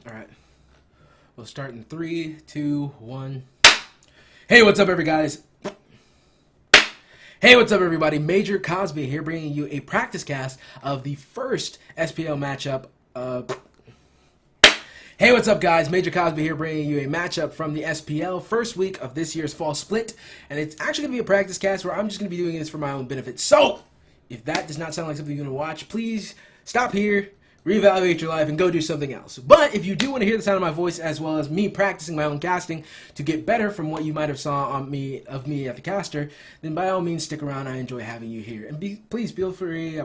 All right. We'll start in 3, 2, 1. Hey, what's up, guys? Hey, what's up, everybody? Major Cosby here, bringing you a practice cast of the first SPL matchup. Hey, what's up, guys? Major Cosby here, bringing you a matchup from the SPL first week of this year's fall split, and it's actually going to be a practice cast where I'm just going to be doing this for my own benefit. So, if that does not sound like something you're going to watch, please stop here, reevaluate your life, and go do something else. But if you do want to hear the sound of my voice as well as me practicing my own casting to get better from what you might have saw on me at the caster, then by all means stick around. I enjoy having you here, and please feel free.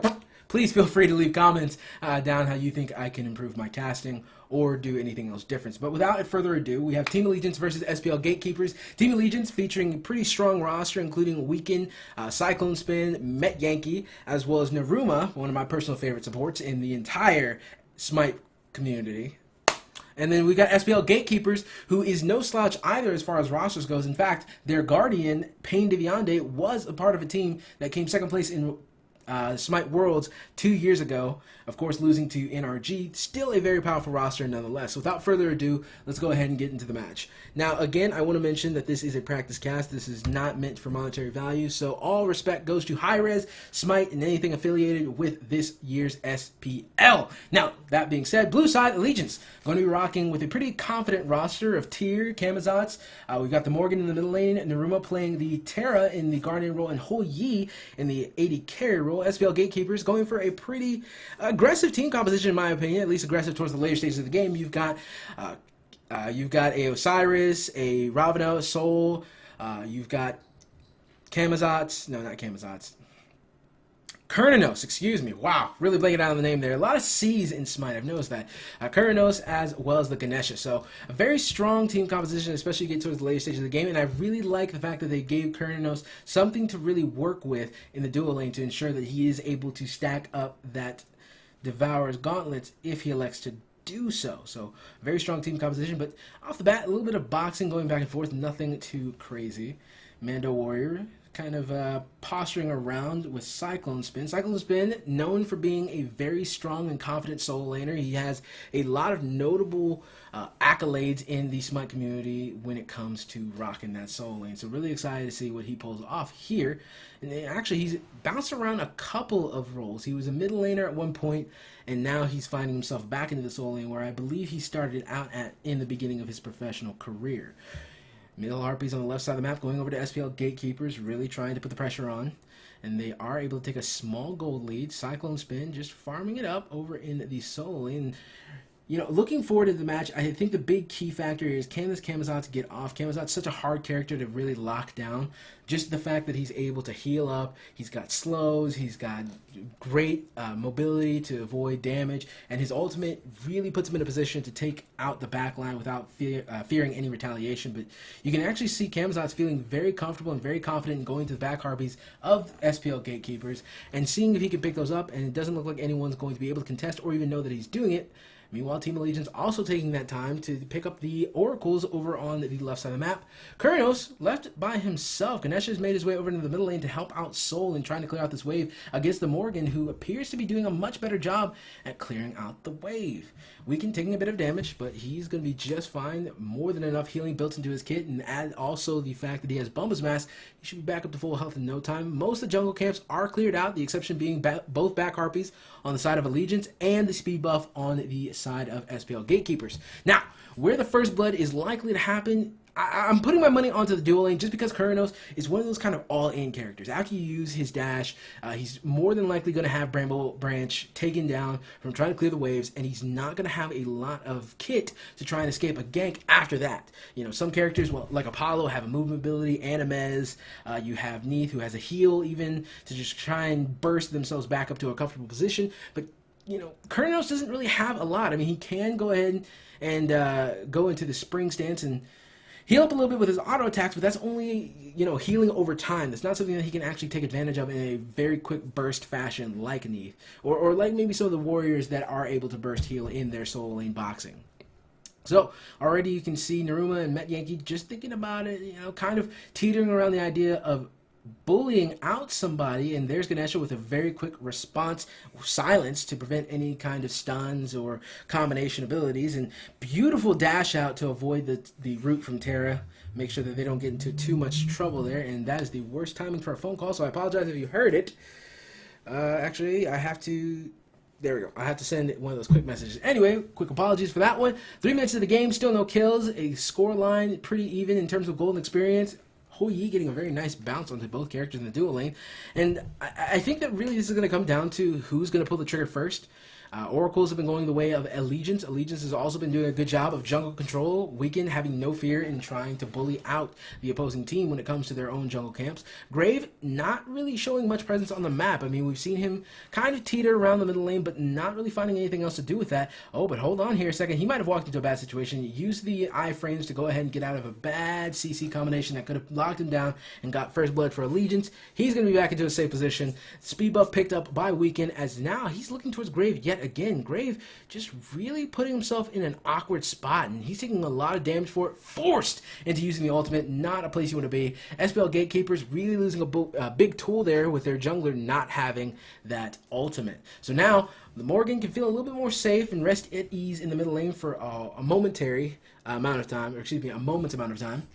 Please feel free to leave comments down how you think I can improve my casting or do anything else different. But without further ado, we have Team Allegiance versus SPL Gatekeepers. Team Allegiance featuring a pretty strong roster, including Weekend, Cyclone Spin, Met Yankee, as well as Naruma, one of my personal favorite supports in the entire Smite community. And then we got SPL Gatekeepers, who is no slouch either as far as rosters goes. In fact, their Guardian, Pain Deviande, was a part of a team that came second place in Smite Worlds 2 years ago, of course losing to NRG. Still a very powerful roster nonetheless. So without further ado, let's go ahead and get into the match. Now again, I want to mention that this is a practice cast. This is not meant for monetary value, so all respect goes to Hi-Rez, Smite, and anything affiliated with this year's SPL. Now, that being said, blue side, Allegiance, going to be rocking with a pretty confident roster of Tyr, Camazotz. We've got the Morgan in the middle lane, Naruma playing the Terra in the Guardian role, and Ho Yi in the AD carry role. SPL Gatekeepers going for a pretty aggressive team composition, in my opinion, at least aggressive towards the later stages of the game. You've got a Osiris, a Ravana, Soul, you've got Camazotz, no, not Camazotz, Kurnanos, excuse me. Wow, really blanking out on the name there. A lot of C's in Smite, I've noticed that. Kurnanos as well as the Ganesha. So a very strong team composition, especially get towards the later stages of the game. And I really like the fact that they gave Kurnanos something to really work with in the duo lane to ensure that he is able to stack up that Devourer's gauntlets if he elects to do so. So very strong team composition. But off the bat, a little bit of boxing going back and forth, nothing too crazy. Mando Warrior kind of posturing around with Cyclone Spin. Cyclone Spin, known for being a very strong and confident solo laner. He has a lot of notable accolades in the Smite community when it comes to rocking that solo lane. So really excited to see what he pulls off here. And actually, he's bounced around a couple of roles. He was a middle laner at one point, and now he's finding himself back into the solo lane, where I believe he started out at in the beginning of his professional career. Middle Harpies on the left side of the map going over to SPL Gatekeepers, really trying to put the pressure on. And they are able to take a small gold lead. Cyclone Spin just farming it up over in the solo lane. You know, looking forward to the match, I think the big key factor here is can this Camazotz get off? Camazott's such a hard character to really lock down. Just the fact that he's able to heal up, he's got slows, he's got great mobility to avoid damage, and his ultimate really puts him in a position to take out the backline without fearing any retaliation. But you can actually see Camazotz feeling very comfortable and very confident in going to the back harpies of SPL Gatekeepers and seeing if he can pick those up, and it doesn't look like anyone's going to be able to contest or even know that he's doing it. Meanwhile, Team Allegiance also taking that time to pick up the oracles over on the left side of the map. Kurnanos left by himself. Ganesha has made his way over into the middle lane to help out Soul in trying to clear out this wave against the Morgan, who appears to be doing a much better job at clearing out the wave. Weekend taking a bit of damage, but he's going to be just fine. More than enough healing built into his kit, and add also the fact that he has Bumba's Mask. He should be back up to full health in no time. Most of the jungle camps are cleared out, the exception being both back harpies on the side of Allegiance and the speed buff on the side of SPL Gatekeepers. Now, where the first blood is likely to happen, I'm putting my money onto the duo lane just because Kurnanos is one of those kind of all-in characters. After you use his dash, he's more than likely going to have Bramble Branch taken down from trying to clear the waves, and he's not going to have a lot of kit to try and escape a gank after that. You know, some characters, well, like Apollo, have a movement ability, Animez, you have Neith, who has a heal even, to just try and burst themselves back up to a comfortable position, but you know, Kurnanos doesn't really have a lot. I mean, he can go ahead and go into the spring stance and heal up a little bit with his auto attacks, but that's only, you know, healing over time. That's not something that he can actually take advantage of in a very quick burst fashion like Neith, or like maybe some of the warriors that are able to burst heal in their solo lane boxing. So already you can see Naruma and Met Yankee just thinking about it, you know, kind of teetering around the idea of bullying out somebody, and there's Ganesha with a very quick response, silence to prevent any kind of stuns or combination abilities, and beautiful dash out to avoid the root from Terra. Make sure that they don't get into too much trouble there, and that is the worst timing for a phone call, so I apologize if you heard it. Actually, I have to... There we go. I have to send one of those quick messages. Anyway, quick apologies for that one. 3 minutes of the game, still no kills. A score line pretty even in terms of golden experience. Hou Yi getting a very nice bounce onto both characters in the dual lane. And I think that really this is going to come down to who's going to pull the trigger first. Oracles have been going the way of Allegiance. Allegiance has also been doing a good job of jungle control. Weekend having no fear in trying to bully out the opposing team when it comes to their own jungle camps. Grave not really showing much presence on the map. I mean, we've seen him kind of teeter around the middle lane, but not really finding anything else to do with that. Oh, but hold on here a second. He might have walked into a bad situation. Used the iframes to go ahead and get out of a bad CC combination that could have locked him down and got first blood for Allegiance. He's going to be back into a safe position. Speed buff picked up by Weekend, as now he's looking towards Grave yet again. Grave just really putting himself in an awkward spot, and he's taking a lot of damage for it, forced into using the ultimate. Not a place you want to be. SPL Gatekeepers really losing a big tool there with their jungler not having that ultimate. So now the Morgan can feel a little bit more safe and rest at ease in the middle lane for a momentary amount of time, or excuse me, a moment's amount of time.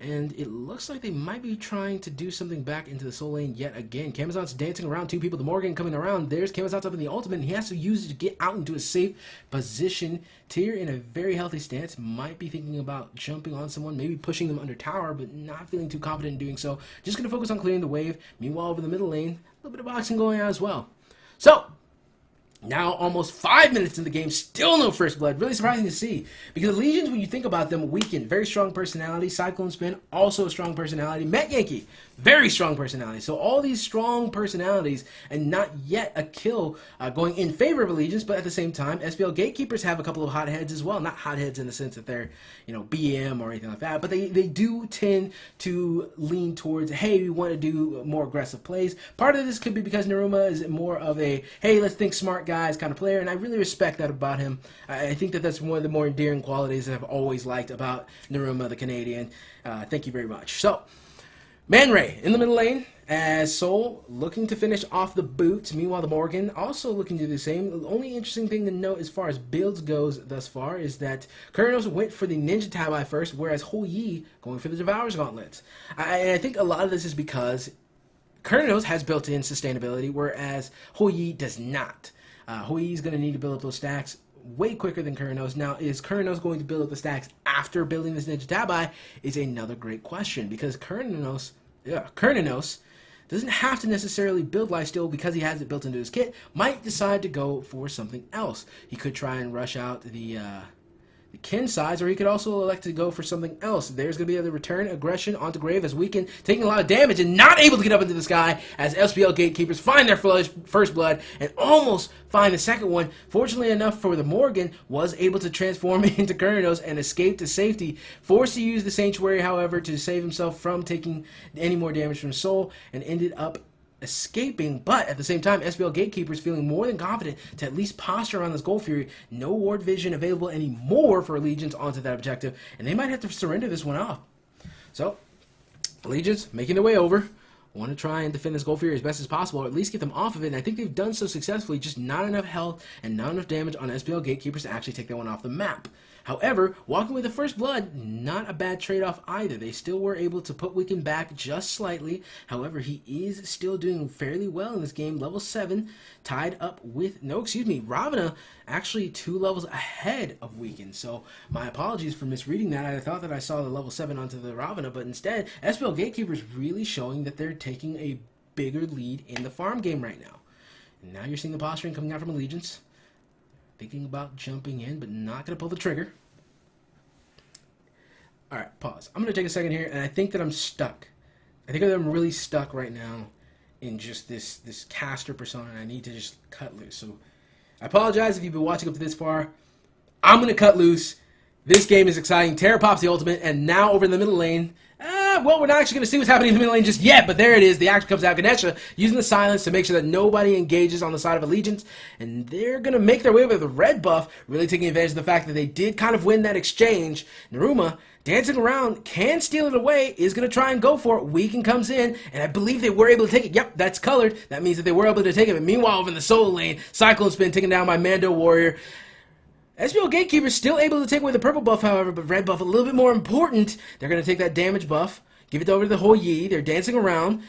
And it looks like they might be trying to do something back into the soul lane yet again. Camazot's dancing around two people. The Morgan coming around. There's Camazot's up in the ultimate, and he has to use it to get out into a safe position. Tyr in a very healthy stance. Might be thinking about jumping on someone, maybe pushing them under tower, but not feeling too confident in doing so. Just going to focus on clearing the wave. Meanwhile, over the middle lane, a little bit of boxing going on as well. So, now almost 5 minutes in the game, still no first blood. Really surprising to see, because Allegiance, when you think about them, weakened. Very strong personality. Cyclone Spin, also a strong personality. Met Yankee, very strong personality. So all these strong personalities, and not yet a kill going in favor of Allegiance, but at the same time, SPL Gatekeepers have a couple of hotheads as well. Not hotheads in the sense that they're, BM or anything like that, but they do tend to lean towards, hey, we want to do more aggressive plays. Part of this could be because Naruma is more of a, hey, let's think smart guys kind of player, and I really respect that about him. I think that that's one of the more endearing qualities that I've always liked about Naruma, the Canadian. Thank you very much. So, Man Ray in the middle lane, as Soul looking to finish off the boots. Meanwhile, the Morgan also looking to do the same. The only interesting thing to note as far as builds goes thus far is that Kurnos went for the Ninja Tabi first, whereas Hou Yi going for the Devourer's Gauntlets. I think a lot of this is because Kurnos has built-in sustainability, whereas Hou Yi does not. Hou Yi is going to need to build up those stacks way quicker than Kurnos. Now, is Kurnos going to build up the stacks after building this Ninja Tabi is another great question, because Kurnos doesn't have to necessarily build lifesteal because he has it built into his kit. Might decide to go for something else. He could try and rush out the Kin size, or he could also elect to go for something else. There's going to be the return aggression onto Grave as Weekend taking a lot of damage and not able to get up into the sky as SPL Gatekeepers find their first blood and almost find the second one. Fortunately enough for the Morgan, was able to transform into Kurnos and escape to safety. Forced to use the Sanctuary, however, to save himself from taking any more damage from Soul, and ended up escaping. But at the same time, SPL Gatekeepers feeling more than confident to at least posture on this Gold Fury. No ward vision available anymore for Allegiance onto that objective, and they might have to surrender this one off. So, Allegiance making their way over. Want to try and defend this Gold Fury as best as possible, or at least get them off of it, and I think they've done so successfully. Just not enough health and not enough damage on SPL Gatekeepers to actually take that one off the map. However, walking with the first blood, not a bad trade-off either. They still were able to put Weekend back just slightly. However, he is still doing fairly well in this game. Level 7, tied up with, Ravana actually 2 levels ahead of Weekend. So my apologies for misreading that. I thought that I saw the level 7 onto the Ravana, but instead, SPL Gatekeepers really showing that they're taking a bigger lead in the farm game right now. And now you're seeing the posturing coming out from Allegiance. Thinking about jumping in, but not going to pull the trigger. Alright, pause. I'm going to take a second here, and I think that I'm stuck. I think that I'm really stuck right now in just this caster persona, and I need to just cut loose. So, I apologize if you've been watching up to this far. I'm going to cut loose. This game is exciting. Terra pops the ultimate, and now over in the middle lane, Well, we're not actually going to see what's happening in the middle lane just yet, but there it is. The action comes out. Ganesha using the silence to make sure that nobody engages on the side of Allegiance, and they're going to make their way with the red buff, really taking advantage of the fact that they did kind of win that exchange. Naruma, dancing around, can steal it away, is going to try and go for it. Weaken comes in, and I believe they were able to take it. Yep, that's colored. That means that they were able to take it. But meanwhile, over in the solo lane, Cyclone Spin taken down by Mando Warrior. SPL Gatekeepers still able to take away the purple buff, however, but red buff a little bit more important. They're going to take that damage buff, give it over to the Hou Yi. They're dancing around,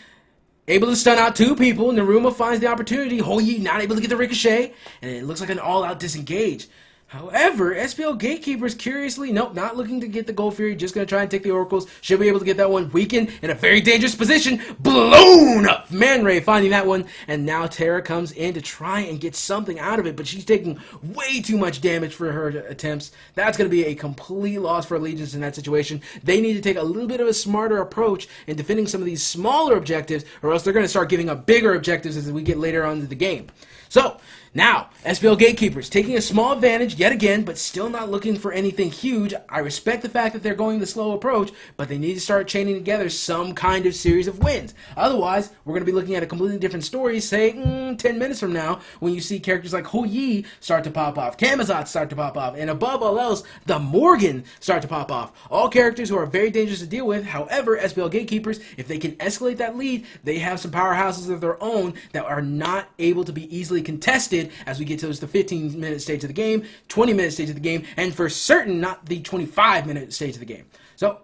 able to stun out 2 people. Naruma finds the opportunity. Hou Yi not able to get the ricochet, and it looks like an all-out disengage. However, SPL Gatekeepers curiously, nope, not looking to get the Gold Fury, just going to try and take the Oracles. Should be able to get that one. Weakened in a very dangerous position. Blown up! Man Ray finding that one. And now Terra comes in to try and get something out of it, but she's taking way too much damage for her attempts. That's going to be a complete loss for Allegiance in that situation. They need to take a little bit of a smarter approach in defending some of these smaller objectives, or else they're going to start giving up bigger objectives as we get later on into the game. So, now, SPL Gatekeepers taking a small advantage yet again, but still not looking for anything huge. I respect the fact that they're going the slow approach, but they need to start chaining together some kind of series of wins. Otherwise, we're going to be looking at a completely different story, say, 10 minutes from now, when you see characters like Hou Yi start to pop off, Kamazat start to pop off, and above all else, the Morgan start to pop off. All characters who are very dangerous to deal with. However, SPL Gatekeepers, if they can escalate that lead, they have some powerhouses of their own that are not able to be easily contested as we get to the 15-minute stage of the game, 20-minute stage of the game, and for certain, not the 25-minute stage of the game. So,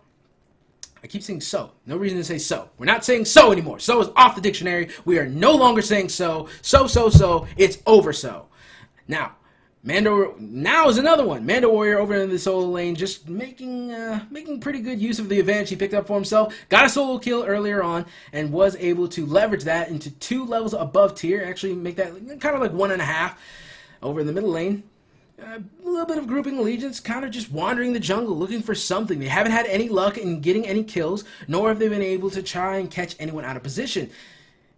I keep saying so. No reason to say so. We're not saying so anymore. So is off the dictionary. We are no longer saying so. So. It's over so. Now, now is another one. Mando Warrior over in the solo lane, just making pretty good use of the advantage he picked up for himself. Got a solo kill earlier on and was able to leverage that into 2 levels above tier. Actually make that kind of like 1.5 over in the middle lane. A little bit of grouping Allegiance, kind of just wandering the jungle, looking for something. They haven't had any luck in getting any kills, nor have they been able to try and catch anyone out of position.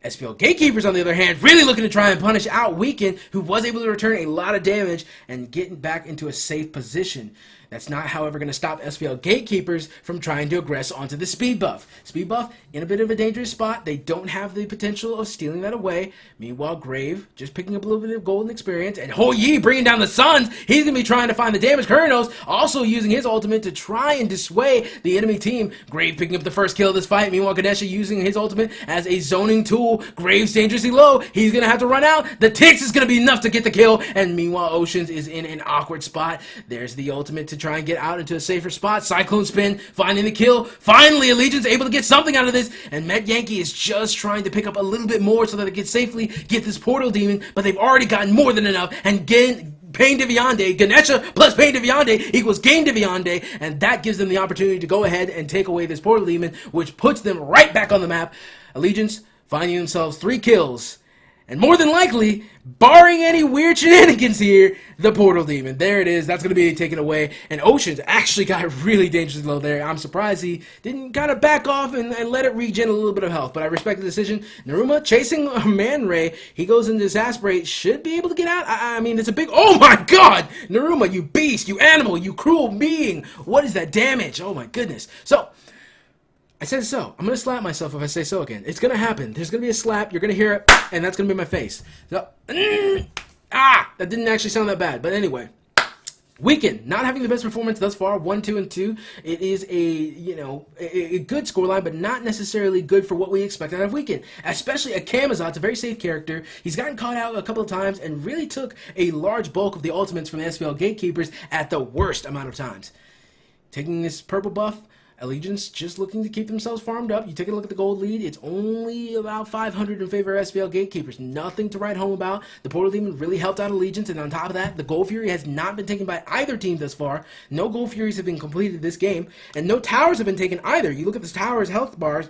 SPL Gatekeepers, on the other hand, really looking to try and punish out Weaken, who was able to return a lot of damage and getting back into a safe position. That's not, however, going to stop SPL Gatekeepers from trying to aggress onto the speed buff. Speed buff in a bit of a dangerous spot. They don't have the potential of stealing that away. Meanwhile, Grave just picking up a little bit of golden experience. And Hou Yi bringing down the Suns. He's going to be trying to find the damage. Kurnos also using his ultimate to try and dissuade the enemy team. Grave picking up the first kill of this fight. Meanwhile, Ganesha using his ultimate as a zoning tool. Graves dangerously low. He's going to have to run out. The Tix is going to be enough to get the kill. And meanwhile, Oceans is in an awkward spot. There's the ultimate to try and get out into a safer spot. Cyclone Spin finding the kill. Finally, Allegiance able to get something out of this. And Met Yankee is just trying to pick up a little bit more so that it can safely get this portal demon. But they've already gotten more than enough. And Pain de Viande, Ganesha plus Pain de Viande equals Game de Viande, and that gives them the opportunity to go ahead and take away this portal demon, which puts them right back on the map. Allegiance finding themselves 3 kills. And more than likely, barring any weird shenanigans here, the portal demon. There it is. That's going to be taken away. And Oceans actually got really dangerously low there. I'm surprised he didn't kind of back off and let it regen a little bit of health. But I respect the decision. Naruma chasing Man Ray. He goes into Exasperate. Should be able to get out. I mean, it's a big... Oh my god! Naruma, you beast, you animal, you cruel being. What is that damage? Oh my goodness. So... I said so. I'm going to slap myself if I say so again. It's going to happen. There's going to be a slap. You're going to hear it, and that's going to be my face. So, that didn't actually sound that bad. But anyway, Weaken, not having the best performance thus far, 1-2-2. It is a good scoreline, but not necessarily good for what we expect out of Weaken. Especially a Kamazat's a very safe character. He's gotten caught out a couple of times and really took a large bulk of the ultimates from the SPL Gatekeepers at the worst amount of times. Taking this purple buff, Allegiance just looking to keep themselves farmed up. You take a look at the gold lead. It's only about 500 in favor of SPL Gatekeepers. Nothing to write home about. The Portal Demon really helped out Allegiance, and on top of that, the Gold Fury has not been taken by either team thus far. No Gold Furies have been completed this game, and no towers have been taken either. You look at the towers' health bars.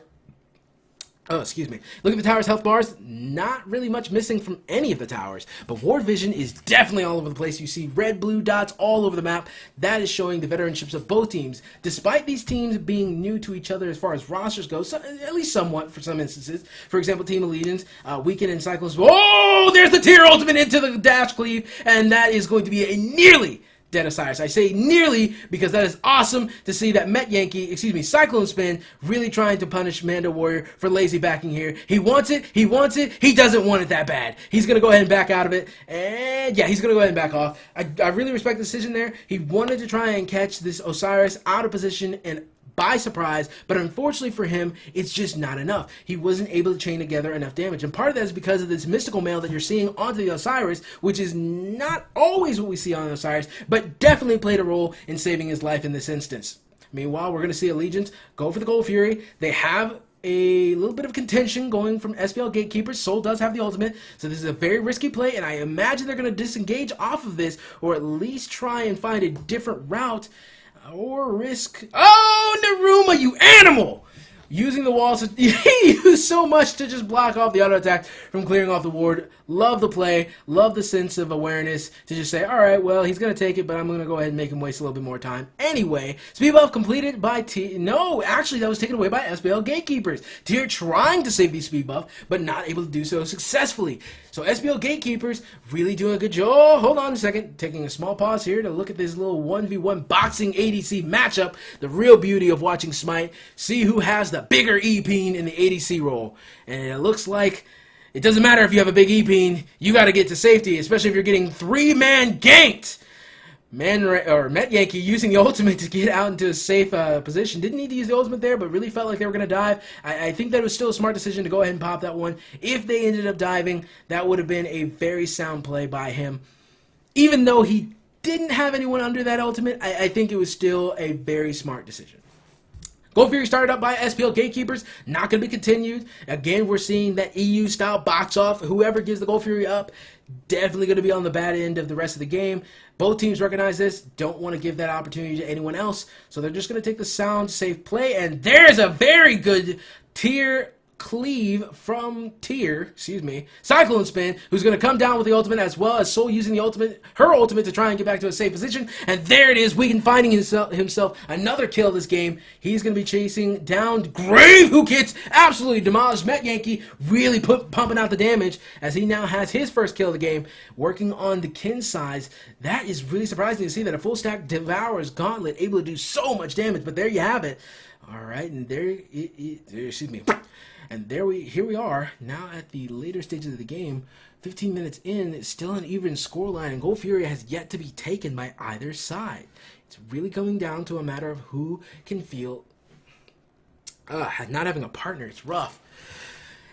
Oh, excuse me. Look at the tower's health bars. Not really much missing from any of the towers. But Ward Vision is definitely all over the place. You see red, blue dots all over the map. That is showing the veteranships of both teams. Despite these teams being new to each other as far as rosters go, at least somewhat for some instances. For example, Team Allegiance, Weaken and Cyclones. Oh, there's the tier ultimate into the dash cleave. And that is going to be a nearly dead Osiris. I say nearly because that is awesome to see that Cyclone Spin really trying to punish Mando Warrior for lazy backing here. He wants it, he doesn't want it that bad. He's going to go ahead and back out of it, and yeah, he's going to go ahead and back off. I really respect the decision there. He wanted to try and catch this Osiris out of position and by surprise, but unfortunately for him, it's just not enough. He wasn't able to chain together enough damage, and part of that is because of this mystical mail that you're seeing onto the Osiris, which is not always what we see on the Osiris, but definitely played a role in saving his life in this instance. Meanwhile, we're going to see Allegiance go for the Gold Fury. They have a little bit of contention going from SPL Gatekeepers. Soul does have the ultimate, so this is a very risky play, and I imagine they're going to disengage off of this, or at least try and find a different route, or risk... Oh, Naruma, you animal! Using the walls, he used so much to just block off the auto attack from clearing off the ward. Love the play, love the sense of awareness to just say, alright, well, he's going to take it, but I'm going to go ahead and make him waste a little bit more time. Anyway, speed buff completed by No, actually, that was taken away by SPL Gatekeepers. Tyr trying to save the speed buff, but not able to do so successfully. So SPL Gatekeepers really doing a good job. Oh, hold on a second. Taking a small pause here to look at this little 1v1 boxing ADC matchup. The real beauty of watching Smite. See who has the bigger E-Peen in the ADC role. And it looks like it doesn't matter if you have a big E-Peen. You got to get to safety, especially if you're getting 3-man ganked. Met Yankee using the ultimate to get out into a safe position. Didn't need to use the ultimate there, but really felt like they were going to dive. I think that it was still a smart decision to go ahead and pop that one. If they ended up diving, that would have been a very sound play by him. Even though he didn't have anyone under that ultimate, I think it was still a very smart decision. Gold Fury started up by SPL Gatekeepers, not going to be continued. Again, we're seeing that EU-style box off. Whoever gives the Gold Fury up, definitely going to be on the bad end of the rest of the game. Both teams recognize this, don't want to give that opportunity to anyone else, so they're just going to take the sound, safe play, and there's a very good Tyr cleave from Cyclone Spin, who's going to come down with the ultimate, as well as Soul using her ultimate to try and get back to a safe position. And there it is, Weekend finding himself another kill this game. He's going to be chasing down Grave, who gets absolutely demolished. Met Yankee really pumping out the damage as he now has his first kill of the game, working on the kin size. That is really surprising to see that a full stack Devourer's Gauntlet able to do so much damage, but there you have it. All right, and here we are, now at the later stages of the game, 15 minutes in, it's still an even scoreline, and Gold Fury has yet to be taken by either side. It's really coming down to a matter of who can feel... not having a partner, it's rough.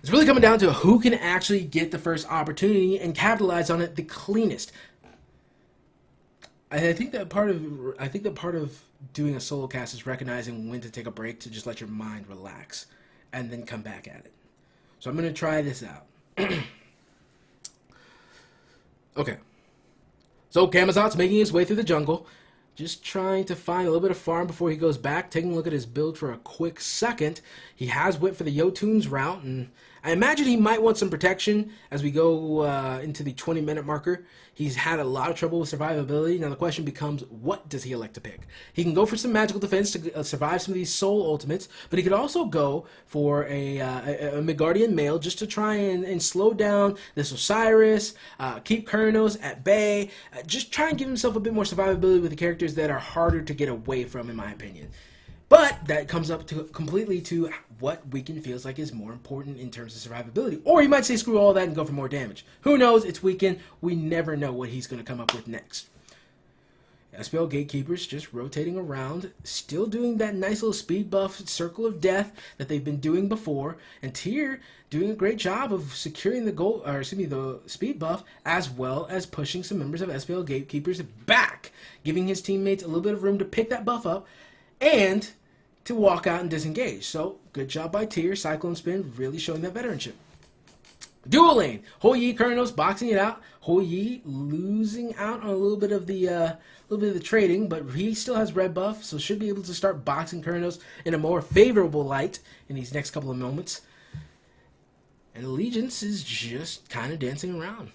It's really coming down to who can actually get the first opportunity and capitalize on it the cleanest. I think that part of doing a solo cast is recognizing when to take a break to just let your mind relax and then come back at it. So I'm going to try this out. Okay. So Camazot's making his way through the jungle, just trying to find a little bit of farm before he goes back, taking a look at his build for a quick second. He has whipped for the Yotune's route, and I imagine he might want some protection as we go into the 20-minute marker. He's had a lot of trouble with survivability. Now the question becomes, what does he elect to pick? He can go for some magical defense to survive some of these soul ultimates, but he could also go for a Midgardian Mail just to try and slow down this Osiris, keep Kurnos at bay, just try and give himself a bit more survivability with the characters that are harder to get away from, in my opinion. But that comes up to completely to what Weekend feels like is more important in terms of survivability. Or he might say screw all that and go for more damage. Who knows? It's Weekend. We never know what he's going to come up with next. SPL Gatekeepers just rotating around, still doing that nice little speed buff circle of death that they've been doing before. And Tyr doing a great job of securing the speed buff, as well as pushing some members of SPL Gatekeepers back, giving his teammates a little bit of room to pick that buff up and to walk out and disengage. So, good job by Tyr. Cyclone Spin really showing that veteranship. Dual lane. Hou-Yi, Kurnos boxing it out. Hou-Yi losing out on a little bit of the trading, but he still has red buff, so should be able to start boxing Kurnos in a more favorable light in these next couple of moments. And Allegiance is just kind of dancing around.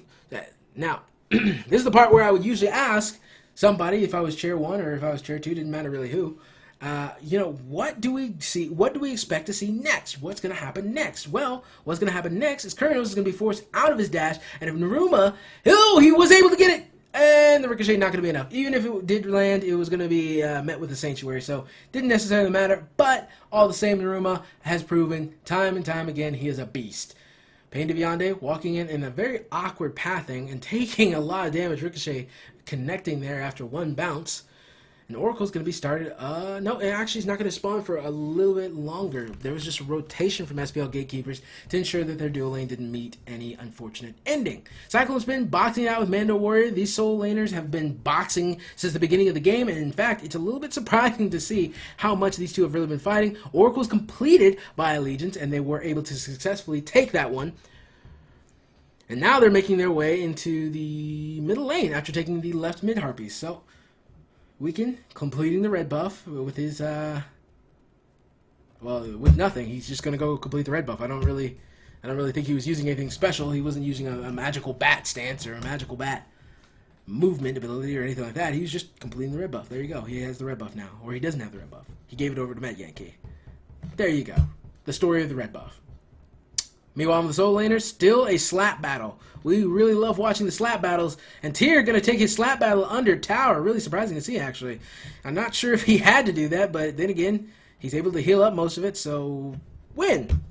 Now, this is the part where I would usually ask somebody, if I was chair 1 or if I was chair 2, didn't matter really who, what do we see? What do we expect to see next? What's going to happen next? Well, what's going to happen next is Kurnos is going to be forced out of his dash, and if Naruma, he was able to get it And the Ricochet not going to be enough. Even if it did land, it was going to be met with the Sanctuary, so didn't necessarily matter. But all the same, Naruma has proven time and time again he is a beast. Pain de Viande walking in a very awkward pathing and taking a lot of damage. Ricochet connecting there after one bounce. And Oracle's going to be started. No, it actually is not going to spawn for a little bit longer. There was just a rotation from SPL Gatekeepers to ensure that their dual lane didn't meet any unfortunate ending. Cyclone Spin boxing it out with Mando Warrior. These Soul Laners have been boxing since the beginning of the game, and in fact, it's a little bit surprising to see how much these two have really been fighting. Oracle's completed by Allegiance, and they were able to successfully take that one. And now they're making their way into the middle lane after taking the left mid Harpies. So Weekend completing the red buff with his, well, with nothing. He's just gonna go complete the red buff. I don't really think he was using anything special. He wasn't using a magical bat stance or a magical bat movement ability or anything like that. He was just completing the red buff. There you go. He has the red buff now, or he doesn't have the red buff. He gave it over to Met Yankee. There you go. The story of the red buff. Meanwhile, on the Soul Laners, still a slap battle. We really love watching the slap battles. And Tyr going to take his slap battle under tower. Really surprising to see, actually. I'm not sure if he had to do that, but then again, he's able to heal up most of it, so win.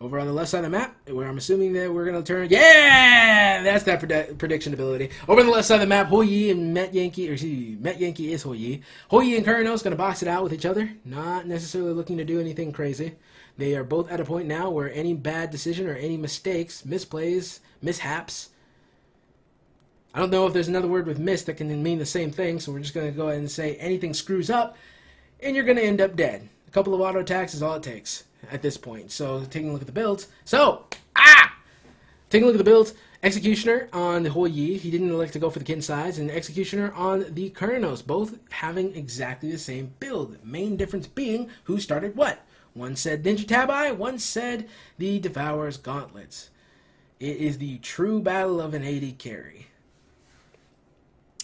Over on the left side of the map, where I'm assuming that we're going to turn... Yeah! That's that prediction ability. Over on the left side of the map, Hou-Yi and Met Yankee... Or excuse me, Met Yankee is Hou-Yi. Hou-Yi and Kurnos going to box it out with each other. Not necessarily looking to do anything crazy. They are both at a point now where any bad decision or any mistakes, misplays, mishaps... I don't know if there's another word with miss that can mean the same thing, so we're just going to go ahead and say anything screws up, and you're going to end up dead. A couple of auto attacks is all it takes at this point. So, taking a look at the builds. Taking a look at the builds. Executioner on the Hou-Yi. He didn't elect to go for the Kin size. And Executioner on the Kurnos. Both having exactly the same build. Main difference being who started what. One said Ninja Tabi. One said the Devourer's Gauntlets. It is the true battle of an AD carry.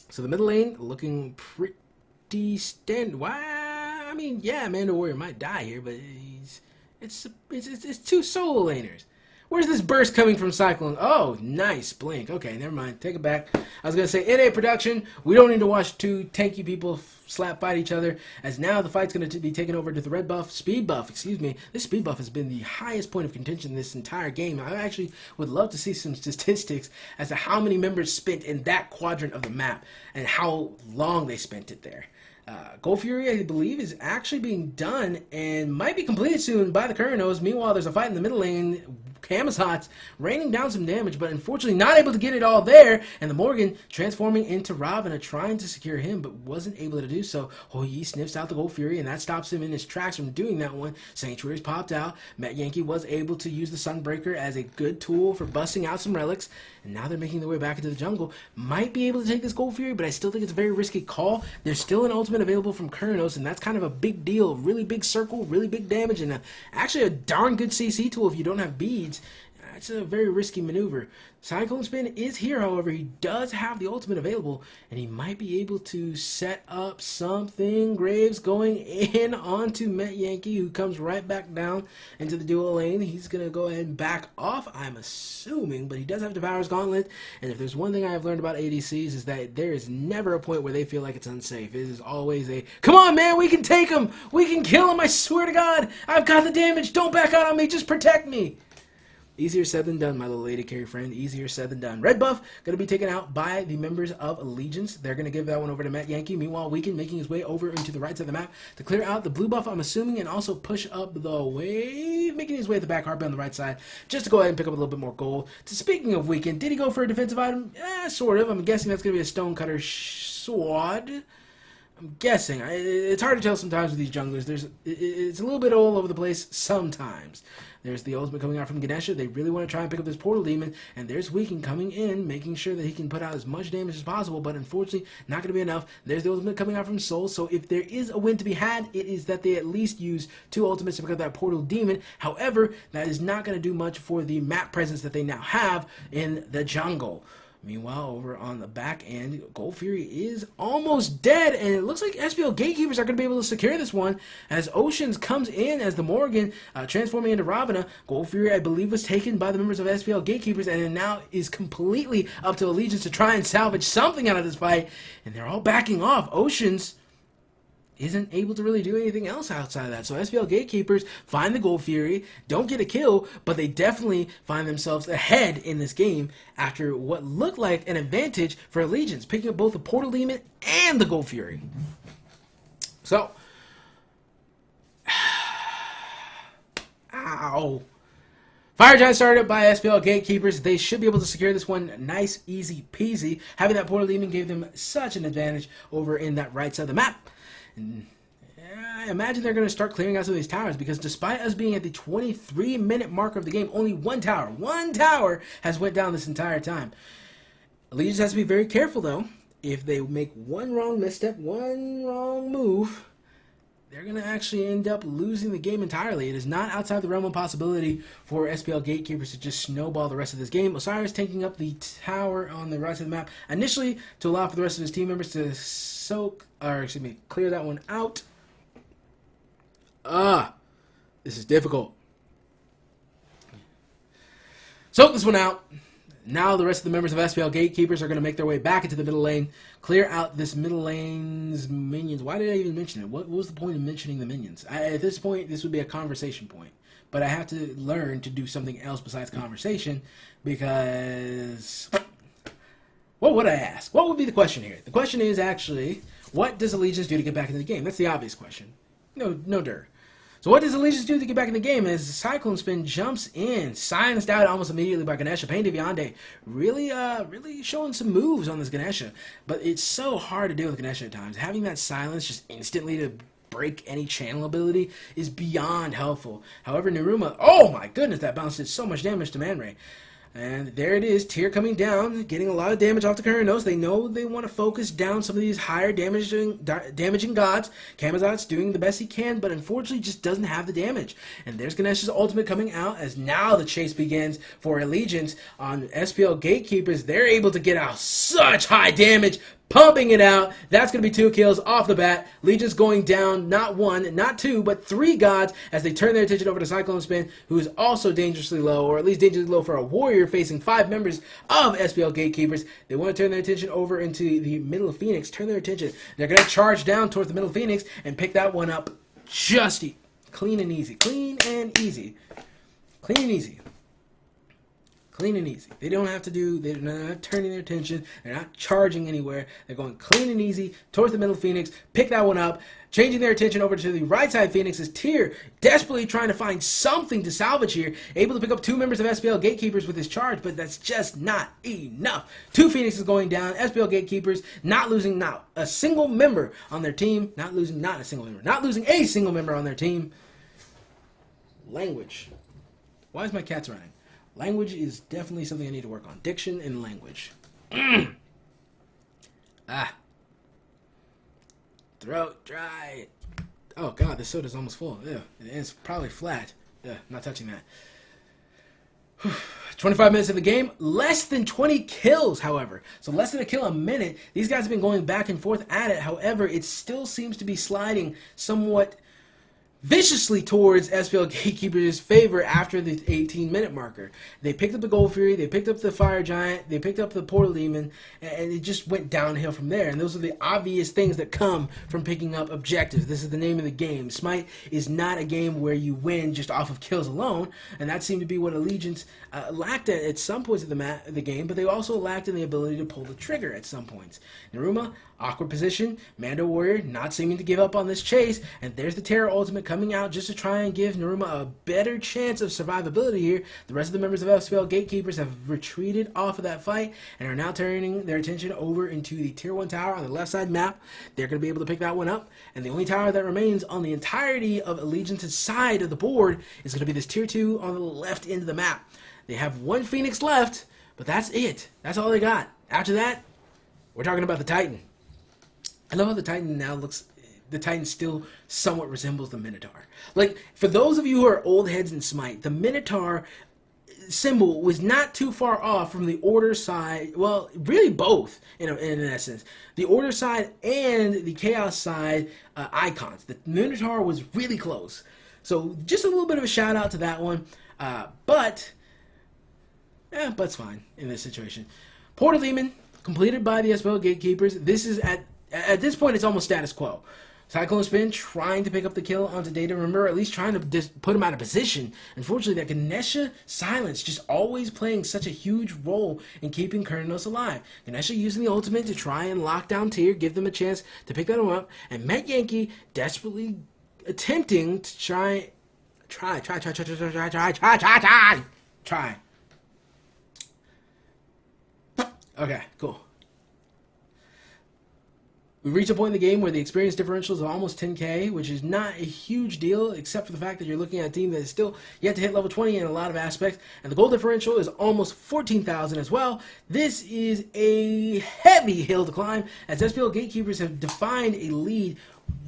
So the middle lane looking pretty standard. Why? I mean, yeah, Mando Warrior might die here, but it's two solo laners. Where's this burst coming from Cyclone? Oh, nice blink. Okay, never mind. Take it back. I was going to say, in a production, we don't need to watch two tanky people slap fight each other, as now the fight's going to be taken over to the red buff, speed buff, excuse me. This speed buff has been the highest point of contention this entire game. I actually would love to see some statistics as to how many members spent in that quadrant of the map and how long they spent it there. Gold Fury, I believe, is actually being done and might be completed soon by the Kurnos. Meanwhile, there's a fight in the middle lane. Camazot's raining down some damage, but unfortunately not able to get it all there. And the Morgan transforming into Ravana, trying to secure him, but wasn't able to do so. Hou-Yi sniffs out the Gold Fury, and that stops him in his tracks from doing that one. Sanctuary's popped out. Met Yankee was able to use the Sunbreaker as a good tool for busting out some relics. And now they're making their way back into the jungle. Might be able to take this Gold Fury, but I still think it's a very risky call. There's still an ultimate available from Kurnos, and that's kind of a big deal. Really big circle, really big damage, and actually a darn good CC tool if you don't have beads. It's a very risky maneuver. Cyclone Spin is here, however. He does have the ultimate available, and he might be able to set up something. Graves going in onto Met Yankee, who comes right back down into the dual lane. He's going to go ahead and back off, I'm assuming, but he does have Devourer's Gauntlet, and if there's one thing I have learned about ADCs is that there is never a point where they feel like it's unsafe. It is always a, come on, man, we can take him! We can kill him, I swear to God! I've got the damage, don't back out on me, just protect me! Easier said than done, my little lady carry friend. Easier said than done. Red buff going to be taken out by the members of Allegiance. They're going to give that one over to Met Yankee. Meanwhile, Weekend making his way over into the right side of the map to clear out the blue buff, I'm assuming, and also push up the wave, making his way at the back harp on the right side, just to go ahead and pick up a little bit more gold. Speaking of Weekend, did he go for a defensive item? Sort of. I'm guessing that's going to be a Stonecutter sword. I'm guessing. It's hard to tell sometimes with these junglers. It's a little bit all over the place sometimes. There's the ultimate coming out from Ganesha. They really want to try and pick up this portal demon. And there's Weekend coming in, making sure that he can put out as much damage as possible. But unfortunately, not going to be enough. There's the ultimate coming out from Soul. So if there is a win to be had, it is that they at least use two ultimates to pick up that portal demon. However, that is not going to do much for the map presence that they now have in the jungle. Meanwhile, over on the back end, Gold Fury is almost dead, and it looks like SPL Gatekeepers are going to be able to secure this one as Oceans comes in as the Morgan, transforming into Ravana. Gold Fury, I believe, was taken by the members of SPL Gatekeepers, and it now is completely up to Allegiance to try and salvage something out of this fight, and they're all backing off. Oceans isn't able to really do anything else outside of that. So SPL Gatekeepers find the Gold Fury, don't get a kill, but they definitely find themselves ahead in this game after what looked like an advantage for Allegiance, picking up both the Portal Demon and the Gold Fury. So, ow. Fire Giant started by SPL Gatekeepers. They should be able to secure this one nice, easy peasy. Having that Portal Demon gave them such an advantage over in that right side of the map. And I imagine they're going to start clearing out some of these towers, because despite us being at the 23-minute marker of the game, only one tower has went down this entire time. Allegiance has to be very careful, though. If they make one wrong misstep, one wrong move, they're going to actually end up losing the game entirely. It is not outside the realm of possibility for SPL Gatekeepers to just snowball the rest of this game. Osiris taking up the tower on the right side of the map, initially to allow for the rest of his team members to clear that one out. This is difficult. Soak this one out. Now the rest of the members of SPL Gatekeepers are going to make their way back into the middle lane, clear out this middle lane's minions. Why did I even mention it? What was the point of mentioning the minions? At this point, this would be a conversation point. But I have to learn to do something else besides conversation, because what would I ask? What would be the question here? The question is actually, what does Allegiance do to get back into the game? That's the obvious question. No dirt. So what does Allegiance do to get back in the game? As Cyclone Spin jumps in, silenced out almost immediately by Ganesha. Pain Deviande really showing some moves on this Ganesha. But it's so hard to deal with Ganesha at times. Having that silence just instantly to break any channel ability is beyond helpful. However, Neruma, oh my goodness, that bounce did so much damage to Man Ray. And there it is, Tyr coming down, getting a lot of damage off the Kuranos. They know they want to focus down some of these higher damaging gods. Camazot's doing the best he can, but unfortunately just doesn't have the damage. And there's Ganesha's ultimate coming out, as now the chase begins for Allegiance on SPL Gatekeepers. They're able to get out such high damage, pumping it out. That's going to be 2 kills off the bat. Legion's going down not 1, not 2, but 3 gods as they turn their attention over to Cyclone Spin, who is also dangerously low, or at least dangerously low for a warrior facing 5 members of SPL Gatekeepers. They want to turn their attention over into the middle of Phoenix. Turn their attention. They're going to charge down towards the middle of Phoenix and pick that one up just clean and easy. Clean and easy. Clean and easy. Clean and easy. They're not turning their attention. They're not charging anywhere. They're going clean and easy towards the middle of Phoenix. Pick that one up. Changing their attention over to the right side of Phoenix is Tyr, desperately trying to find something to salvage here. Able to pick up 2 members of SPL Gatekeepers with his charge, but that's just not enough. 2 Phoenixes going down. SPL Gatekeepers not losing a single member on their team. Not losing a single member on their team. Language. Why is my cats running? Language is definitely something I need to work on. Diction and language. Throat dry. Oh god, this soda's almost full. Yeah, it's probably flat. Yeah, not touching that. 25 minutes of the game, less than 20 kills, however. So less than a kill a minute. These guys have been going back and forth at it. However, it still seems to be sliding somewhat viciously towards SPL Gatekeepers' favor after the 18-minute marker. They picked up the Gold Fury, they picked up the Fire Giant, they picked up the Portal Demon, and it just went downhill from there. And those are the obvious things that come from picking up objectives. This is the name of the game. Smite is not a game where you win just off of kills alone, and that seemed to be what Allegiance lacked at some points of the game, but they also lacked in the ability to pull the trigger at some points. Neruma, awkward position. Mando Warrior not seeming to give up on this chase, and there's the Terror Ultimate coming out just to try and give Neruma a better chance of survivability here. The rest of the members of SPL Gatekeepers have retreated off of that fight and are now turning their attention over into the Tier 1 tower on the left side map. They're going to be able to pick that one up, and the only tower that remains on the entirety of Allegiance's side of the board is going to be this Tier 2 on the left end of the map. They have 1 Phoenix left, but that's it. That's all they got. After that, we're talking about the Titan. I love how the Titan now looks. The Titan still somewhat resembles the Minotaur. Like, for those of you who are old heads in Smite, the Minotaur symbol was not too far off from the order side. Well, really both in an essence. The order side and the chaos side icons. The Minotaur was really close. So just a little bit of a shout out to that one. But's fine in this situation. Portal Demon completed by the SPL Gatekeepers. This is at this point it's almost status quo. Cyclone Spin trying to pick up the kill onto Data. Remember, at least trying to put him out of position. Unfortunately, that Ganesha silence just always playing such a huge role in keeping Kurnos alive. Ganesha using the ultimate to try and lock down Tyr, give them a chance to pick that one up. And Met Yankee desperately attempting to try. Okay, cool. We reach a point in the game where the experience differentials are almost 10k, which is not a huge deal, except for the fact that you're looking at a team that is still yet to hit level 20 in a lot of aspects, and the gold differential is almost 14,000 as well. This is a heavy hill to climb, as SPL Gatekeepers have defined a lead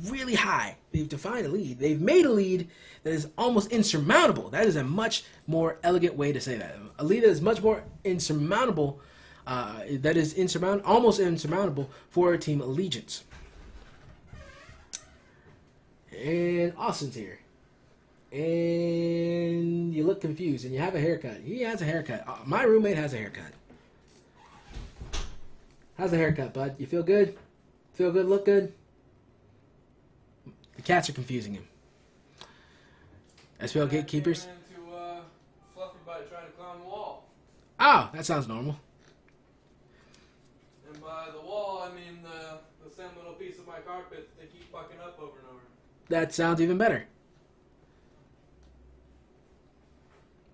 really high. They've defined a lead. They've made a lead that is almost insurmountable. That is a much more elegant way to say that. A lead that is much more insurmountable. That is almost insurmountable for Team Allegiance. And Austin's here. And you look confused, and you have a haircut. He has a haircut. My roommate has a haircut. How's the haircut, bud? You feel good? Feel good? Look good? The cats are confusing him. SPL Gatekeepers. Fluffy by trying to climb the wall. Oh, that sounds normal. And by the wall, I mean the same little piece of my carpet they keep fucking up over and over. That sounds even better.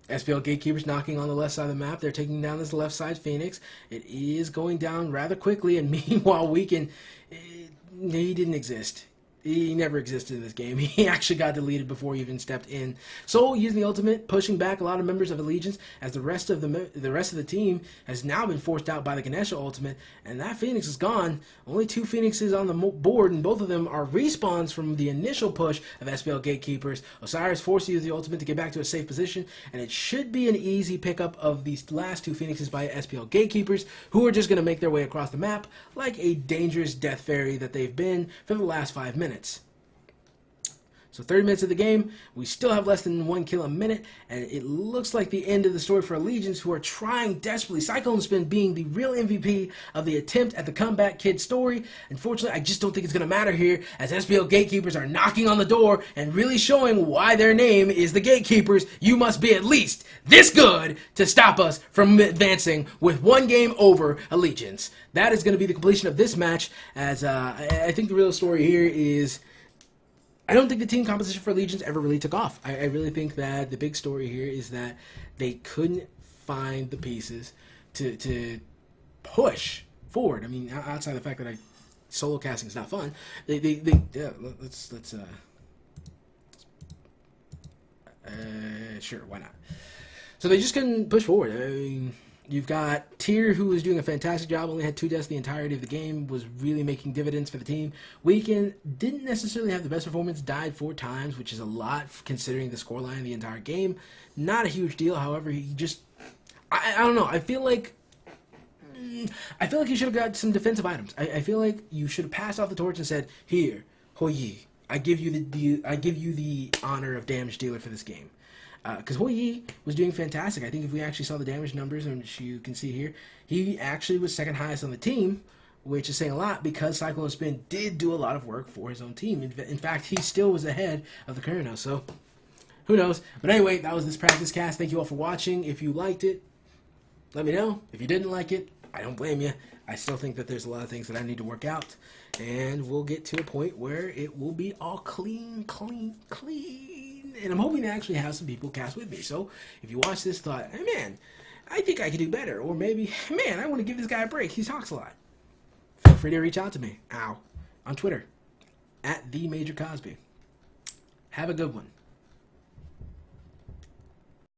SPL Gatekeepers knocking on the left side of the map. They're taking down this left side Phoenix. It is going down rather quickly, and meanwhile, Weekend, he didn't exist. He never existed in this game. He actually got deleted before he even stepped in. Soul using the ultimate, pushing back a lot of members of Allegiance, as the rest of the team has now been forced out by the Ganesha ultimate, and that Phoenix is gone. Only 2 Phoenixes on the board, and both of them are respawns from the initial push of SPL Gatekeepers. Osiris forced to use the ultimate to get back to a safe position, and it should be an easy pickup of these last 2 Phoenixes by SPL Gatekeepers, who are just going to make their way across the map like a dangerous death fairy that they've been for the last 5 minutes. So 30 minutes of the game, we still have less than 1 kill a minute, and it looks like the end of the story for Allegiance, who are trying desperately, Cyclone Spin being the real MVP of the attempt at the comeback kid story. Unfortunately, I just don't think it's going to matter here, as SPL Gatekeepers are knocking on the door and really showing why their name is the Gatekeepers. You must be at least this good to stop us from advancing with 1 game over Allegiance. That is going to be the completion of this match, as I think the real story here is, I don't think the team composition for Allegiance ever really took off. I really think that the big story here is that they couldn't find the pieces to push forward. I mean, outside the fact that solo casting is not fun, sure, why not? So they just couldn't push forward. I mean, you've got Tyr, who was doing a fantastic job, only had 2 deaths the entirety of the game, was really making dividends for the team. Weekend didn't necessarily have the best performance, died 4 times, which is a lot considering the scoreline of the entire game. Not a huge deal, however, he just, I don't know, I feel like you should have got some defensive items. I feel like you should have passed off the torch and said, here, Hoi, I give you the honor of damage dealer for this game. Because Hoi was doing fantastic. I think if we actually saw the damage numbers, which you can see here, he actually was second highest on the team, which is saying a lot because Cyclone Spin did do a lot of work for his own team. In fact, he still was ahead of the Kurnos, so who knows. But anyway, that was this practice cast. Thank you all for watching. If you liked it, let me know. If you didn't like it, I don't blame you. I still think that there's a lot of things that I need to work out, and we'll get to a point where it will be all clean. And I'm hoping to actually have some people cast with me. So if you watch this, thought, hey man, I think I could do better, or maybe, man, I want to give this guy a break. He talks a lot. Feel free to reach out to me. On Twitter, @TheMajorCosby. Have a good one.